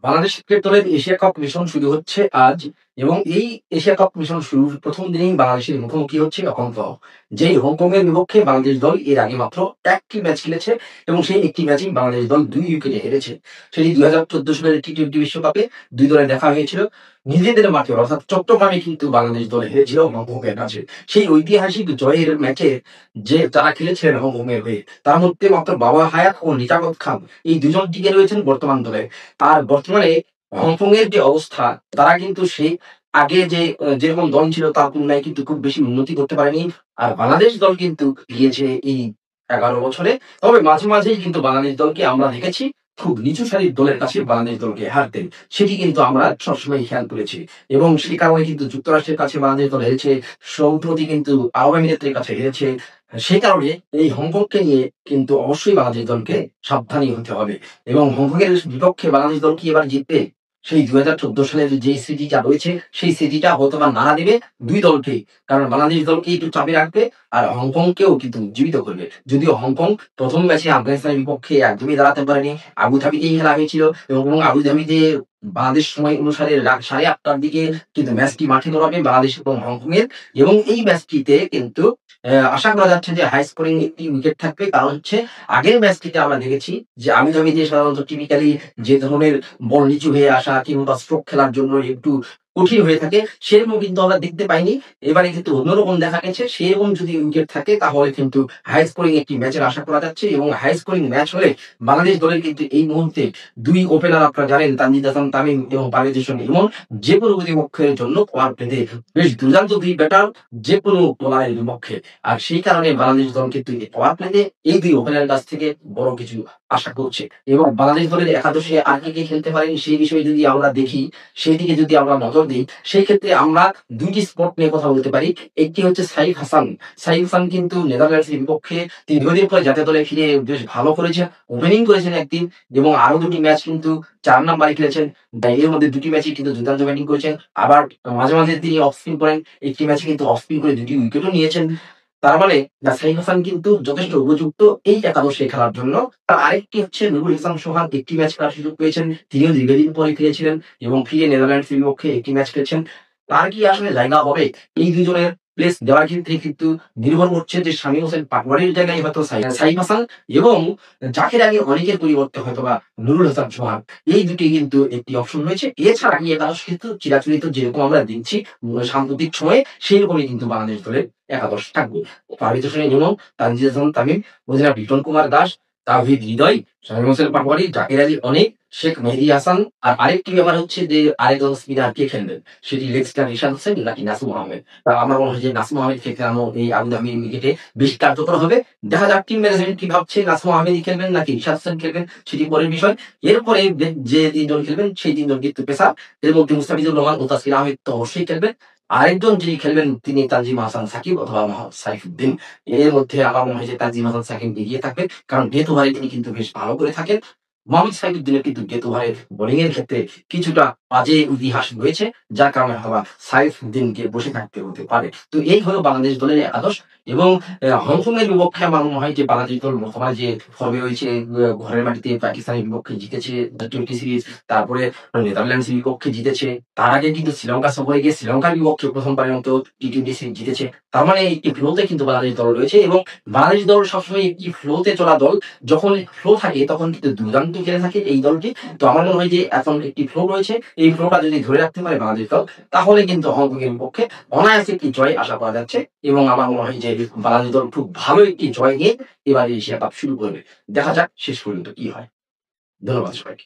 Bangladesh cricket দলের Asia cup mission শুরু হচ্ছে আজ এবং এই এশিয়া কাপ মিশন শুরুর প্রথম দিনেই বাংলাদেশের মুখোমুখি হচ্ছে হংকং। যেই হংকং এর বিপক্ষে বাংলাদেশ দল এর আগে মাত্র একটি ম্যাচ খেলেছে এবং সেই একটি ম্যাচেই বাংলাদেশ দল ২ উইকেটে হেরেছে। সেটি ২০১৪ সালের টি-টোয়েন্টি বিশ্বকাপে ২ দলের দেখা হয়েছিল। নিজেদের মাঠে অর্থাৎ চট্টগ্রামে কিন্তু বাংলাদেশ দল হেরেছিল হংকং এর কাছে। সেই ঐতিহাসিক জয়ের ম্যাচে যে যারা খেলেছিলেন হংকং এর হয়ে তার মধ্যে মাত্র বাবা হায়াত ও লিয়াকত খান এই দুজন টিকে রয়েছেন বর্তমান দলে। আর বর্তমানে হংকং এর যে অবস্থা তারা কিন্তু সেই আগে যে যেরকম দল ছিল তার তুলনায় কিন্তু খুব বেশি উন্নতি করতে পারেনি। আর বাংলাদেশ দল কিন্তু গিয়েছে এই ১১ বছরে। তবে মাঝে, মাঝেই কিন্তু বাংলাদেশ দলকে আমরা দেখেছি খুব নিচু সারির দলের কাছে বাংলাদেশ দলকে হারতে। সেটি কিন্তু আমরা সবসময় খেয়াল করেছি এবং সেই কারণে কিন্তু যুক্তরাষ্ট্রের কাছে বাংলাদেশ দল হেরেছে, সম্প্রতি কিন্তু আরব আমিরাতের কাছে হেরেছে। সেই কারণে এই হংকংকে নিয়ে কিন্তু অবশ্যই বাংলাদেশ দলকে সাবধানী হতে হবে এবং হংকংয়ের বিপক্ষে বাংলাদেশ দল কি এবার জিতবে? সেই ২০১৪ সালের যে স্মৃতিটা রয়েছে সেই স্মৃতিটা হয়তোবা নাড়া দেবে ২ দলকেই। কারণ বাংলাদেশ দলকে একটু চাপে রাখবে আর হংকংকেও কিন্তু উজ্জীবিত করবে। যদিও হংকং ১ম ম্যাচে আফগানিস্তানের বিপক্ষে একদমই দাঁড়াতে পারেনি। আবুধাবিতেই খেলা হয়েছিল এবং আবুধাবিতে বাংলাদেশ সময় অনুসারে রাত ৮:৩০ টার দিকে কিন্তু ম্যাচটি মাঠে গড়াবে বাংলাদেশ এবং হংকং এর এবং এই ম্যাচটিতে কিন্তু আশা করা যাচ্ছে যে হাই স্কোরিং একটি উইকেট থাকবে। কারণ হচ্ছে আগের ম্যাচটিতে আমরা দেখেছি যে আবুধাবিতে সাধারণত টিপিক্যালি যে ধরনের বল নিচু হয়ে আসা কিংবা স্ট্রোক খেলার জন্য একটু কঠিন হয়ে থাকে সেরকম কিন্তু আমরা দেখতে পাইনি। এবারে কিন্তু অন্যরকম দেখা গেছে। সেরকম যদি উইকেট থাকে তাহলে কিন্তু হাই স্কোরিং একটি ম্যাচের আশা করা যাচ্ছে এবং হাই স্কোরিং ম্যাচ হলে বাংলাদেশ দলের কিন্তু এই মুহূর্তে ২ ওপেনার আপনারা জানেন তানজিদ হাসান তামিম এবং পারভেজ হোসেন ইমন যেকোনো প্রতিপক্ষের জন্য পাওয়ার প্লেতে বেশ দুর্দান্ত ২ ব্যাটার যেকোনো বোলারের বিপক্ষে। আর সেই কারণে বাংলাদেশ দল কিন্তু এই পাওয়ার প্লেতে এই ২ ওপেনারের কাছ থেকে বড় কিছু আশা করছে এবং বাংলাদেশ দলের একাদশে আর কে খেলতে পারেন সেই বিষয়ে যদি আমরা দেখি, সেদিকে যদি আমরা নজর দিই, সেই ক্ষেত্রে আমরা ২ টি স্পট নিয়ে কথা বলতে পারি। একটি হচ্ছে সাইফ হাসান। সাইফ হাসান কিন্তু নেদারল্যান্ডসের বিপক্ষে তিনি দীর্ঘদিন পরে জাতীয় দলে ফিরে বেশ ভালো করেছেন। ওপেনিং করেছেন একদিন এবং আরো ২ টি ম্যাচ কিন্তু ৪ নাম্বারে খেলেছেন। এর মধ্যে ২ টি ম্যাচই কিন্তু দুর্দান্ত ব্যাটিং করেছেন। আবার মাঝে, মাঝে তিনি অফ স্পিন করেন। একটি ম্যাচে কিন্তু অফ স্পিন করে ২ টি উইকেটও নিয়েছেন। তার মানে সাইফ হাসান কিন্তু যথেষ্ট উপযুক্ত এই একাদশে খেলার জন্য। আর আরেকটি হচ্ছে নুরুল ইসলাম সোহান একটি ম্যাচ খেলার সুযোগ পেয়েছেন। তিনিও দীর্ঘদিন পরে ফিরেছিলেন এবং ফিরে নেদারল্যান্ডসের বিপক্ষে একটি ম্যাচ খেলেছেন। তার কি আসলে জায়গা হবে? এই ২ জনের প্লেস দেওয়ার ক্ষেত্রে কিন্তু নির্ভর করছে যে শামীম হোসেন পাটোয়ারির জায়গায় হয়তো সাইফ হাসান এবং জাকের আলী অনেকের পরিবর্তে হয়তোবা নুরুল হাসান সোহান। এই ২ টি কিন্তু একটি অপশন রয়েছে। এছাড়া এই একাদশ কিন্তু চিরাচরিত যেরকম আমরা দেখছি সাম্প্রতিক সময়ে সেইরকমই কিন্তু বাংলাদেশ দলের একাদশ থাকবে। পারভেজ হোসেন ইমন, তানজিদ হাসান তামিম, অধিনায়ক লিটন কুমার দাস, তাওহিদ হৃদয়, শামীম হোসেন পাটোয়ারি, জাকের আলী অনেক, শেখ মেহেদী হাসান। আর আরেকটি ব্যাপার হচ্ছে যে আরেকজন স্পিনার কে খেলবেন? সেটি লেগ স্পিনার রিশাদ হোসেন নাকি নাসিম আহমেদ? আমার মনে হয় যে নাসিম আহমেদকে খেলানো এই আবুধাবির উইকেটে বেশি কার্যকর হবে। দেখা যাক টিম ম্যানেজমেন্ট কি ভাবছে, নাসিম আহমেদই খেলবেন নাকি রিশাদ হোসেন খেলবেন সেটি পরের বিষয়। এরপরে যে ৩ জন খেলবেন সেই ৩ জন কিন্তু পেসার। এর মধ্যে মুস্তাফিজুর রহমান ও তাসকিন আহমেদ তো অবশ্যই খেলবেন। আরেকজন যিনি খেলবেন তিনি তানজিম হাসান সাকিব অথবা মোহাম্মদ সাইফুদ্দিন। এর মধ্যে আমার মনে হয় যে তানজিম হাসান সাকিব এগিয়ে থাকবেন। কারণ ডেথ ওভারে তিনি কিন্তু বেশ ভালো করে থাকেন। মোহাম্মদ সাইফুদ্দিনের কিন্তু ডেথ ওভারের বোলিং এর ক্ষেত্রে কিছুটা বাজে ইতিহাস রয়েছে। যার কারণে হয়তোবা সাইফুদ্দিনকে বসে থাকতে হতে পারে। তো এই হলো বাংলাদেশ দলের একাদশ এবং হংকং এর বিপক্ষে আমার মনে হয় যে বাংলাদেশ দল বর্তমানে যে ফর্মে রয়েছে ঘরের মাটিতে পাকিস্তানের বিপক্ষে জিতেছে টি-টোয়েন্টি সিরিজ, তারপরে নেদারল্যান্ডসের বিপক্ষে জিতেছে। তার আগে কিন্তু শ্রীলঙ্কা সফরে গিয়ে শ্রীলঙ্কার বিপক্ষে প্রথমবারের মতো টি-টোয়েন্টি সিরিজ জিতেছে। তার মানে একটি ফ্লোতে কিন্তু বাংলাদেশ দল রয়েছে এবং বাংলাদেশ দল সবসময় একটি ফ্লোতে চলা দল। যখন ফ্লো থাকে তখন কিন্তু দুর্দান্ত খেলে থাকে এই দলটি। তো আমার মনে হয় যে এখন একটি ফ্লো রয়েছে। এই ফ্লোটা যদি ধরে রাখতে পারে বাংলাদেশ দল তাহলে কিন্তু হংকং এর বিপক্ষে অনায়াসে একটি জয় আশা করা যাচ্ছে এবং আমার মনে হয় যে বাংলাদেশ দল খুব ভালো একটি জয় নিয়ে এবারে এশিয়া কাপ শুরু করবে। দেখা যাক শেষ পর্যন্ত কি হয়। ধন্যবাদ সবাইকে।